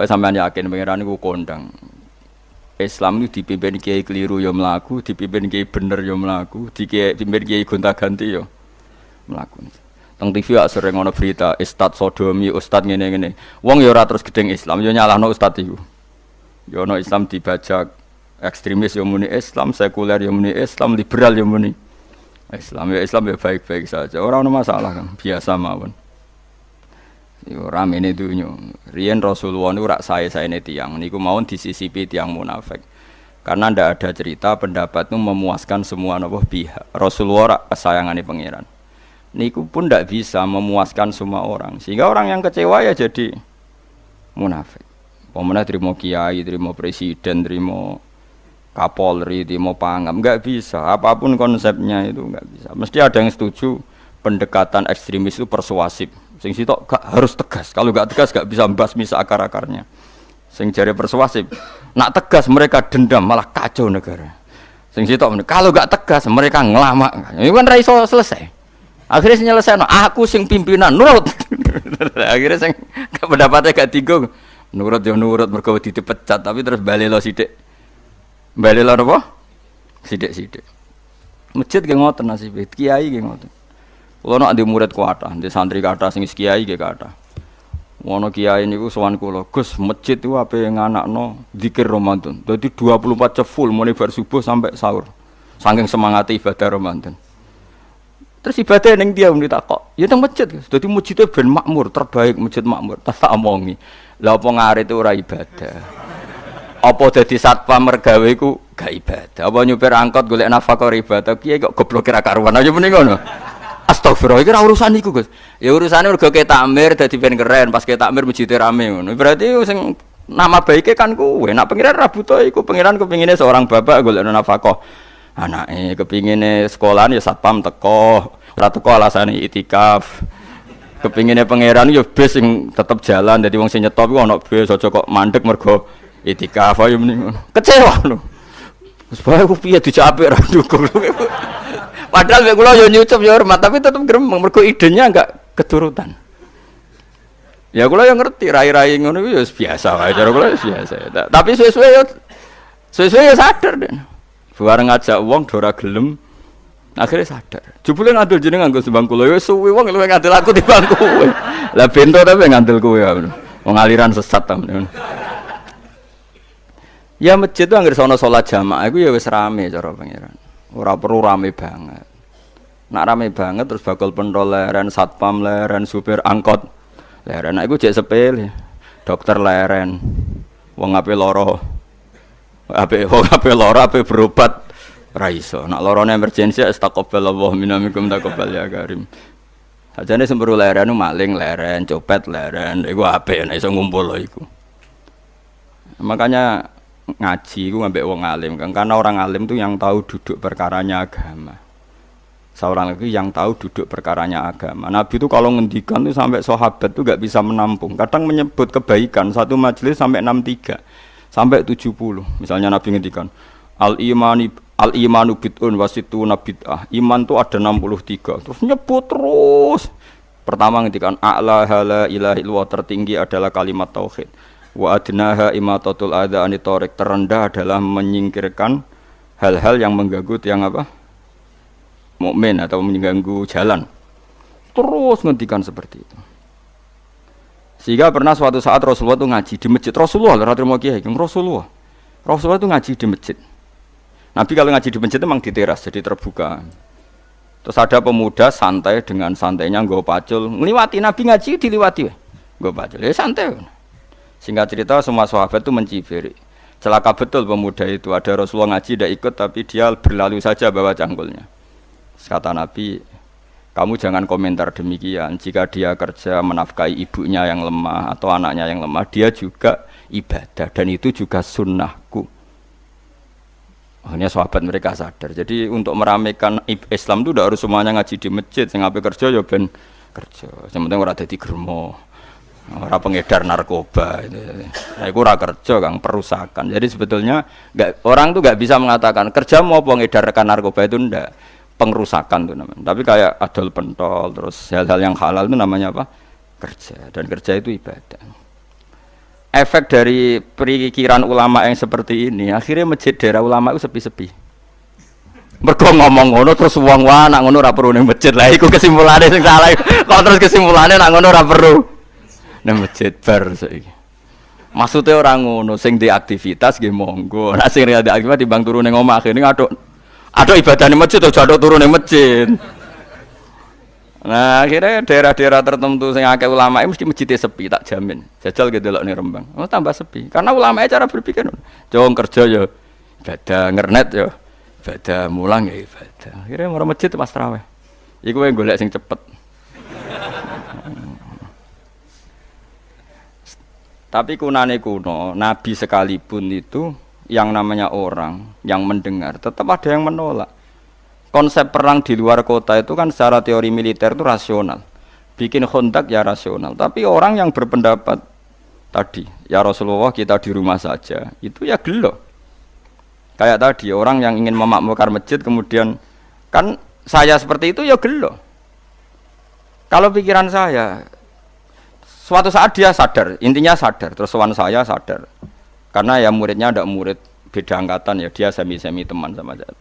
Pokoknya sampean yakin pangeran niku kondang. Islam itu dipimpin kiai keliru ya mlaku, dipimpin kiai bener ya mlaku, dipimpin kiai gonta-ganti ya mlaku. Teng TV ya sering ana berita ustad sodomi, ustad ngene-ngene. Wong ya ora terus gedeng Islam, ya nyalahno ustad iku. Ya ana Islam dibajak, ekstremis ya muni Islam, sekuler ya muni Islam, liberal ya muni Islam. Ya Islam ya baik-baik saja. Ora ana masalah kan, biasa mawon. Yo ramene dunyo. Riyen Rasulullah niku rak sae-saene tiyang niku mawon disisipi tiyang munafik. Karena ndak ada cerita pendapat itu memuaskan semua napa pihak. Rasulullah rak kesayangane pangeran. Niku pun ndak bisa memuaskan semua orang. Sehingga orang yang kecewa ya jadi munafik. Pemenang terima kiai, terima presiden, terima kapolri, terima pangam, enggak bisa. Apapun konsepnya itu enggak bisa. Mesti ada yang setuju pendekatan ekstremis itu persuasif. Sing sitok gak harus tegas. Kalau gak tegas gak bisa membasmi akar-akarnya. Sing jare persuasif, nak tegas mereka dendam malah kacau negara. Sing sitok kalau gak tegas mereka ngelamak. Ini kan ra iso selesai. Akhirnya nyelesaino aku sing pimpinan nurut. Akhirnya sing pendapatnya gak tigo. Nurut ya nurut mergo dipecat tapi terus balelo sithik. Balelo napa? Sithik-sithik. Masjid ge ngoten nasibe, kiai ge ngoten. Kulo nak di murid kuatah, di santri kata sing kiai ge kata. Wono kiai niku sowan kula, Gus, masjid itu ape nganakno zikir Ramadan. Dadi 24 jam full mulai bar subuh sampai sahur. Saking semangate ibadah Ramadan. Terus ibadah ning dia muni takok, ya teng masjid, Gus. Dadi masjidnya ben makmur, terbaik masjid makmur. Tak omongi. Lah apa ngarit itu ora ibadah. Apa dadi satpam mergawe iku gak ibadah. Apa nyupir angkot golek nafkah ibadah, kiai kok goblok kira karuan aja muni ngono. Astagfirullah, iki ora urusan iku, Gus. Ya urusane mergo ke takmir dadi ben keren, pas ke takmir masjid rame ngono. Berarti sing nama baike kan kuwe. Nek pengiran ra butuh iku, pengiran kepingine seorang bapak golek nafkah. Anake kepingine sekolahan ya satpam teko, ora teko alasane itikaf. Kepingine pengiran ya bis sing tetep jalan, dadi wong sing nyetop iku ana bis aja kok mandek mergo itikaf ayo mending. Kecewa lho. Wis bae ku piye dicapik ra dukung. Padahal mek kula yo nyucup yo hormat tapi tetep gremeng mergo idenya enggak keturutan. Ya kula yo ngerti rai-rai ngono iku yo biasa wae cara kula biasa. Tapi suwe-suwe yo sadar den. Bareng ngajak wong do ora gelem akhirnya sadar. Jebule ngandel jeneng nganggo sembang kula yo suwe wong luwih ngandel aku timbang kowe. Lah bento tapi ngandel kowe wong aliran sesat ta. Ya masjid itu anggere sono salat jamaah iku ya wis rame cara pangeran. Ora perlu rame banget. Nak rame banget terus bakal pentol leren, satpam leren, supir angkot leren. Nah, iku jek sepele. Dokter leren. Wong ape lara. Ape lara ape berobat ra iso. Nak larane emergensi astagfirullah minamikum taqabbal ya karim. Sajane semburu leren maling leren, copet leren. Iku ape nek iso ngumpul lho iku. Makanya ngaji ku ngambek wong alim kan, karena orang alim itu yang tahu duduk perkaranya agama. Seorang lagi yang tahu duduk perkaranya agama. Nabi itu kalau ngendikan itu sampai sahabat itu gak bisa menampung. Kadang menyebut kebaikan satu majelis sampai 63 sampai 70. Misalnya Nabi ngendikan al-imanu bid'un wasituna bid'ah. Iman itu ada 63. Terus nyebut terus. Pertama ngendikan a'la la ilaha illallah, tertinggi adalah kalimat tauhid. Wa adnaha imatatul adza anitorik, terendah adalah menyingkirkan hal-hal yang mengganggu yang apa? Mukmin atau mengganggu jalan. Terus ngendikan seperti itu. Sehingga pernah suatu saat Rasulullah itu ngaji di masjid. Rasulullah terima kiai, Rasulullah itu ngaji di masjid. Nabi kalau ngaji di masjid itu memang di teras, jadi terbuka. Terus ada pemuda santai dengan santainya nggo pacul, ngliwati Nabi ngaji diliwati. Nggo pacul. Ya santai. Singkat cerita semua sahabat itu mencibir. Celaka betul pemuda itu. Ada Rasulullah ngaji tidak ikut tapi dia berlalu saja bawa cangkulnya. Kata Nabi, kamu jangan komentar demikian. Jika dia kerja menafkahi ibunya yang lemah atau anaknya yang lemah, dia juga ibadah dan itu juga sunnahku. Akhirnya sahabat mereka sadar. Jadi untuk meramaikan Islam itu tidak harus semuanya ngaji di masjid. Sing ape kerja ya ben kerja. Yang penting ora dadi germo. Orang pengedar narkoba itu, itu ora kerja kang perusakan. Jadi sebetulnya orang tuh nggak bisa mengatakan kerja mau pengedar narkoba itu ndak, pengrusakan tuh namanya. Tapi kayak adol pentol terus hal-hal yang halal itu namanya apa? Kerja. Dan kerja itu ibadah. efek dari pikiran ulama yang seperti ini, akhirnya masjid daerah ulama itu sepi-sepi. Mergo ngomong ngono terus wong wae nak ngono ora perlu ning masjid. Lah iku kesimpulane sing salah. Kok terus kesimpulane nak ngono ora perlu ning masjid bar saiki. Maksudnya orang ngono sing di aktivitas nggih monggo. Nek sing ada aktivitas timbang turu ning omah kene aduk ibadah ning masjid aja aduk turu ning masjid. Nah, akhirnya daerah-daerah tertentu sing akeh ulama mesti masjidnya sepi, tak jamin. Jajal gitu delok ning Rembang. Oh, tambah sepi. Karena ulama cara berpikir jong kerja ya ibadah, ngernet ya ibadah, mulang ya ibadah. Akhirnya marang masjid pas tarawih. Iku wae golek sing cepet. Tapi kunane kuno, nabi sekalipun itu yang namanya orang yang mendengar tetap ada yang menolak. Konsep perang di luar kota itu kan secara teori militer itu rasional. Bikin kontak ya rasional. Tapi orang yang berpendapat tadi, ya Rasulullah kita di rumah saja, itu ya gelo. Kayak tadi orang yang ingin memakmurkan masjid kemudian kan saya seperti itu ya gelo. Kalau pikiran saya suatu saat dia sadar, intinya sadar, terus sowan saya sadar. Karena ya muridnya ada murid beda angkatan ya, dia semi-semi teman sama saya.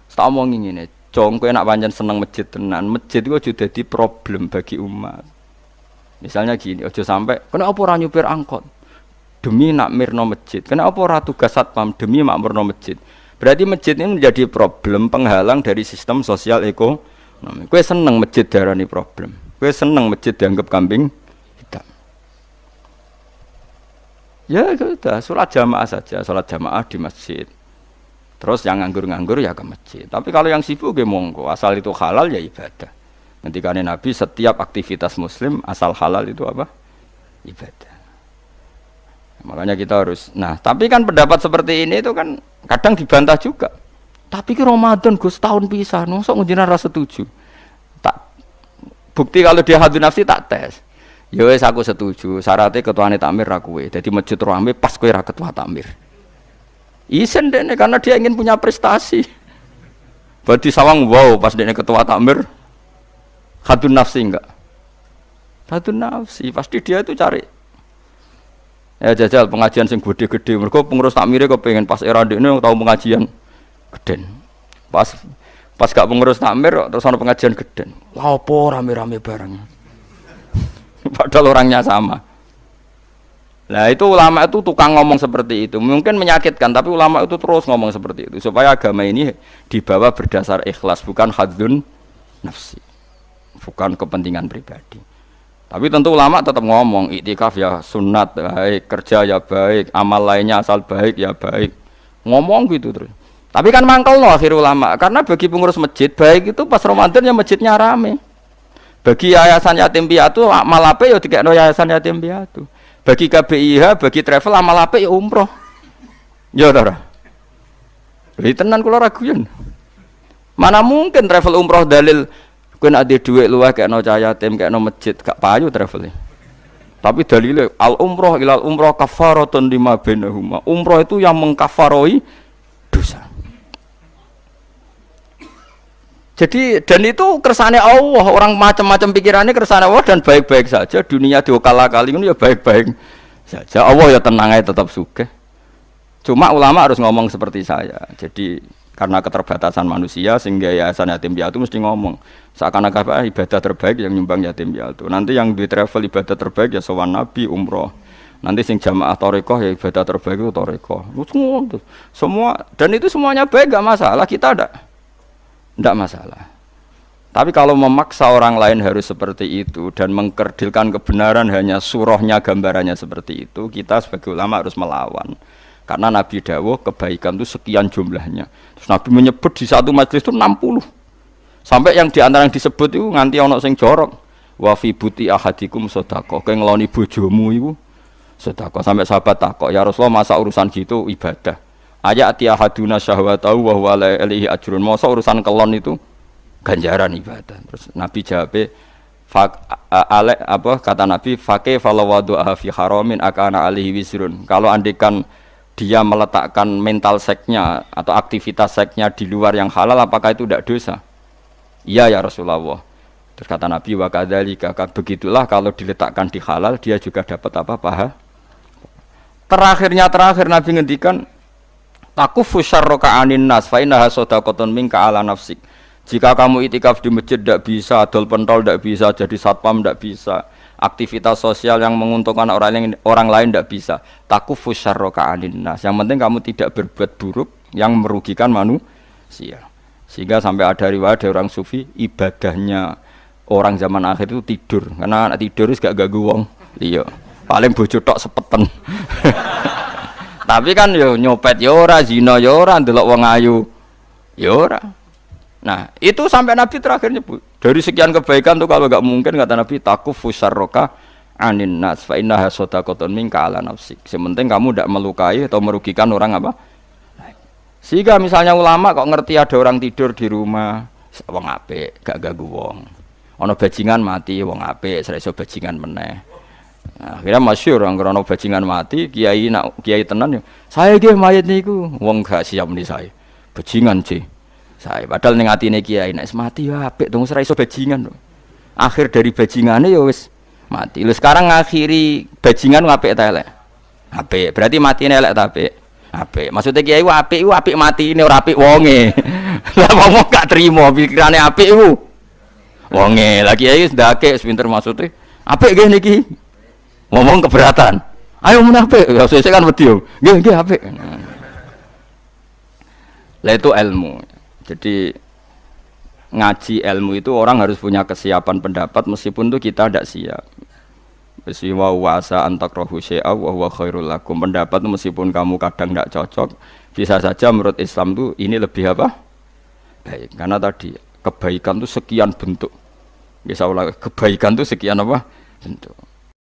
Tak omongin ngene, jong kowe nek pancen seneng masjid tenan, masjid iku aja dadi problem bagi umat. Misalnya gini, aja sampai kenapa ora nyupir angkot demi nak mirno masjid, kenapa ora tugas satpam demi makmurno masjid. Berarti masjid ini menjadi problem penghalang dari sistem sosial ekonomi. Kowe seneng masjid darani problem. Kowe seneng masjid dianggap kambing hitam. Ya sudah, sholat jamaah saja, sholat jamaah di masjid. Terus yang nganggur-nganggur ya ke masjid. Tapi kalau yang sibuk ya monggo, asal itu halal ya ibadah. Ngendikane Nabi setiap aktivitas muslim asal halal itu apa? Ibadah. Makanya kita harus. Nah, tapi kan pendapat seperti ini itu kan kadang dibantah juga. Tapi ki Ramadan Gus tahun pisan, mosok njenengan ra setuju. Tak bukti kalau dia hadun nafsi tak tes. Ya wis aku setuju, syaratnya ketuane takmir ra kowe. Dadi masjid rame pas kowe ra ketua takmir. Isen dene karena dia ingin punya prestasi. Berarti sawang wow pas dene ketua takmir hadun nafsi enggak? Hadun nafsi pasti dia itu cari. Ya jajal pengajian sing gede-gede. Mergo pengurus takmire kepengin pas era ndekne tau pengajian geden. Pas gak pengurus takmir terus ana pengajian geden. Lha opo rame-rame bareng. Padahal orangnya sama. Nah itu ulama itu tukang ngomong seperti itu. Mungkin menyakitkan, tapi ulama itu terus ngomong seperti itu supaya agama ini dibawa berdasar ikhlas, bukan hadzun nafsi, bukan kepentingan pribadi. Tapi tentu ulama tetap ngomong iktikaf ya sunat baik, kerja ya baik, amal lainnya asal baik ya baik. Ngomong gitu terus. Tapi kan mangkel loh akhir ulama, karena bagi pengurus masjid baik itu pas Ramadan ya masjidnya rame. Bagi yayasan yatim piatu amal ape ya dikekno yayasan yatim piatu. Bagi KBIH, bagi travel amal apik ya umroh. Ya ta ora? Lha tenan kula raguyan. Mana mungkin travel umroh dalil kowe nek ade dhuwit luwih kekno cah yatim, kekno masjid, gak payu travel. Tapi dalile al umroh ilal umroh kafaratun lima bainahuma. Umroh itu yang mengkafaroi dosa. Jadi dan itu kersane Allah, orang macam-macam pikirannya kersane Allah dan baik-baik saja. Dunia diokal-akali itu ya baik-baik saja. Allah ya tenang aja tetap sugih. Cuma ulama harus ngomong seperti saya. Jadi karena keterbatasan manusia sehingga yayasan yatim piatu mesti ngomong seakan-akan ibadah terbaik yang nyumbang yatim piatu. Nanti yang di travel ibadah terbaik ya sowan nabi umroh. Nanti sing jamaah thariqah ya ibadah terbaik itu thariqah. Semua dan itu semuanya baik gak masalah, kita tidak masalah. Tapi kalau memaksa orang lain harus seperti itu dan mengkerdilkan kebenaran hanya surahnya gambarannya seperti itu, kita sebagai ulama harus melawan. Karena Nabi dawuh kebaikan itu sekian jumlahnya. Terus Nabi menyebut di satu majelis itu 60. Sampai yang di antara yang disebut itu nganti ana sing jorok. Wa fi buti ahadikum sedekah. Kowe ngeloni bojomu iku sedekah. Sampai sahabat takok, "Ya Rasulullah, masa urusan gitu ibadah?" Ayat ahaduna syahwatahu wa huwa alaihi ajrun. Masa urusan kelon itu ganjaran ibadah. Terus Nabi jawab, kata Nabi, "Faqih falawadu'a fi haramin akana alaihi wisrun." Kalau andikan dia meletakkan mental seksnya atau aktivitas seksnya di luar yang halal, apakah itu tidak dosa? Iya ya Rasulullah. Terus kata Nabi, "Wa kadzalika," begitulah kalau diletakkan di halal dia juga dapat apa? Paha. Terakhir Nabi ngendikan takufu syarraka anin nas fa innaha shadaqatun minka ala nafsik. Jika kamu itikaf di masjid tidak bisa, adol pentol tidak bisa, jadi satpam tidak bisa, aktivitas sosial yang menguntungkan orang lain tidak bisa. Takufu syarraka anin nas. Yang penting kamu tidak berbuat buruk yang merugikan manusia. Sehingga sampai ada riwayat dari orang sufi, ibadahnya orang zaman akhir itu tidur. Karena anak tidur itu gak ganggu wong. Iya. Paling bojo tok sepeten. Tapi kan yo nyopet yo ora, zina yo ora, ndelok wong ayu yo ora. Nah, itu sampai Nabi terakhir nyebut. Dari sekian kebaikan tuh kalau enggak mungkin kata Nabi takufu syarraka anin nas fa innaha shadaqatun minka ala nafsik. Sementing kamu tidak melukai atau merugikan orang apa? Sehingga misalnya ulama kok ngerti ada orang tidur di rumah, wong apik, gak ganggu wong. Ana bajingan mati, wong apik, ora iso bajingan meneh. Nah, akhirnya masyhur anggere ana bajingan mati, kiai tenan yo. Saya nggih mayit niku, wong gak siap meni saya. Bajingan sih. Saya padahal ning atine kiai nek mati yo apik, dong ora iso bajingan. Akhir dari bajingane yo wis mati. Lha sekarang ngakhiri bajingan apik ta elek? Apik. Berarti matine elek ta apik? Apik. Maksudnya kiai ku apik matine ora apik wonge. Lah wong gak trimo pikirane apik iku. Wonge, lah kiai wis ndake pinter maksude. Apik nggih niki. Ngomong keberatan. Ayo menapik, ya sesuk kan wedi yo. Nggih apik. Lah itu ilmu. Jadi ngaji ilmu itu orang harus punya kesiapan pendapat meskipun itu kita tidak siap. Wa wasa antakrahu syai'a wa huwa khairul lakum. Pendapat itu meskipun kamu kadang tidak cocok, bisa saja menurut Islam itu ini lebih apa? Baik. Karena tadi kebaikan itu sekian bentuk. Bisa ulang, kebaikan itu sekian apa? Bentuk.